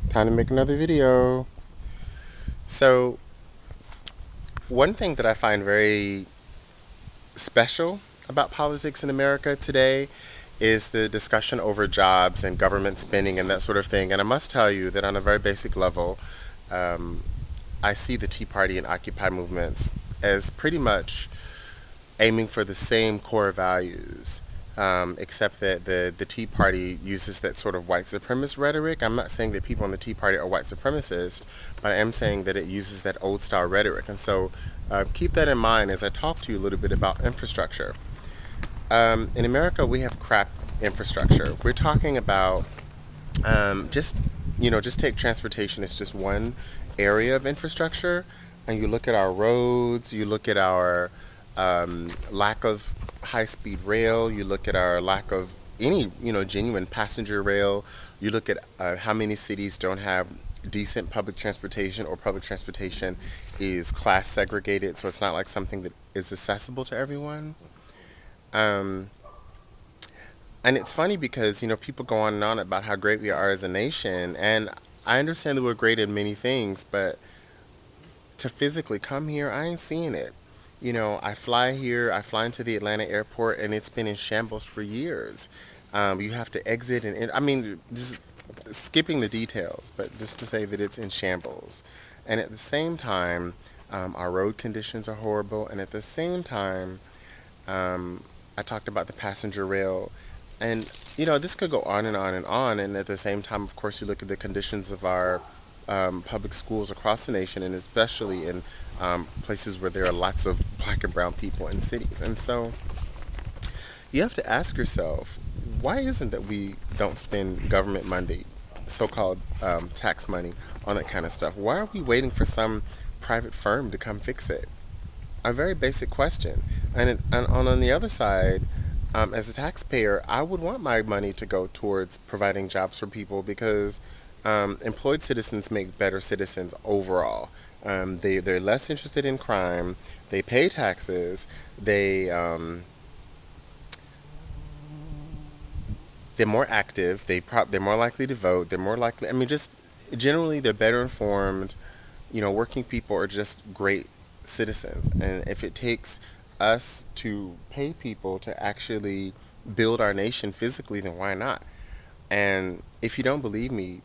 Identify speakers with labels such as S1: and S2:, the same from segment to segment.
S1: Time to make another video. So, one thing that I find very special about politics in America today is the discussion over jobs and government spending and that sort of thing. And I must tell you that on a very basic level, um, I see the Tea Party and Occupy movements as pretty much aiming for the same core values, except that the Tea Party uses that sort of white supremacist rhetoric. I'm not saying that people in the Tea Party are white supremacists, but I am saying that it uses that old style rhetoric. And so keep that in mind as I talk to you a little bit about infrastructure. In America, we have crap infrastructure. We're talking about just, just take transportation as just one area of infrastructure. And you look at our roads, you look at our lack of high speed rail, you look at our lack of any, genuine passenger rail, you look at how many cities don't have decent public transportation or public transportation is class segregated, so it's not like something that is accessible to everyone. Um, and it's funny because, people go on and on about how great we are as a nation, and I understand that we're great at many things, but to physically come here, I ain't seeing it. I fly here, I fly into the Atlanta airport, and it's been in shambles for years. You have to exit, I mean, just skipping the details, but just to say that it's in shambles. And at the same time, our road conditions are horrible, and at the same time, I talked about the passenger rail. And, this could go on and on and on. And at the same time, of course, you look at the conditions of our public schools across the nation, and especially in places where there are lots of black and brown people in cities. And so you have to ask yourself, why isn't that we don't spend government money, so-called tax money, on that kind of stuff? Why are we waiting for some private firm to come fix it? A very basic question. And on the other side, as a taxpayer, I would want my money to go towards providing jobs for people because employed citizens make better citizens overall. They're less interested in crime. They pay taxes. They're more active. They're more likely to vote. They're more likely. I mean, just generally, they're better informed. Working people are just great citizens, and if it takes us to pay people to actually build our nation physically, then why not? And if you don't believe me,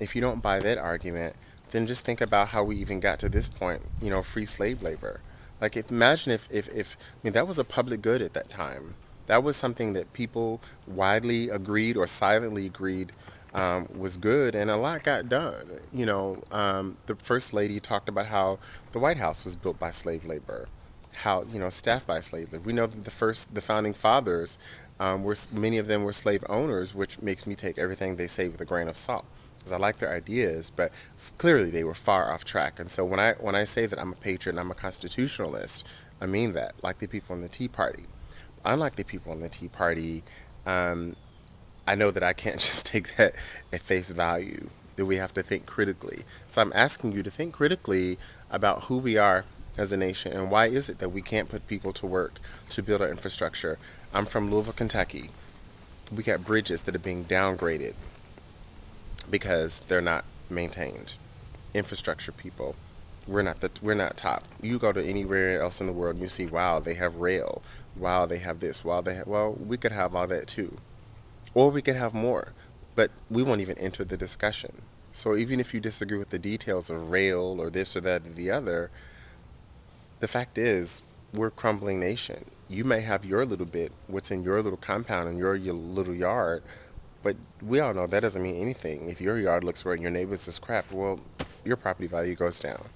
S1: if you don't buy that argument, then just think about how we even got to this point. Free slave labor. Like, imagine if I mean, that was a public good at that time. That was something that people widely agreed or silently agreed was good, and a lot got done. The first lady talked about how the White House was built by slave labor, how staffed by slave labor. We know that the founding fathers many of them were slave owners, which makes me take everything they say with a grain of salt, because I like their ideas, but clearly they were far off track. And so when I say that I'm a patriot and I'm a constitutionalist, I mean that, like the people in the Tea Party. Unlike the people in the Tea Party, um, I know that I can't just take that at face value, that we have to think critically. So I'm asking you to think critically about who we are as a nation and why is it that we can't put people to work to build our infrastructure. I'm from Louisville, Kentucky. We got bridges that are being downgraded because they're not maintained. Infrastructure people. We're not top. You go to anywhere else in the world and you see, wow, they have rail. Wow, they have this. Wow, well, we could have all that too. Or we could have more, but we won't even enter the discussion. So even if you disagree with the details of rail or this or that or the other, the fact is we're a crumbling nation. You may have your little bit, what's in your little compound and your little yard, but we all know that doesn't mean anything. If your yard looks great and your neighbor's is crap, well, your property value goes down.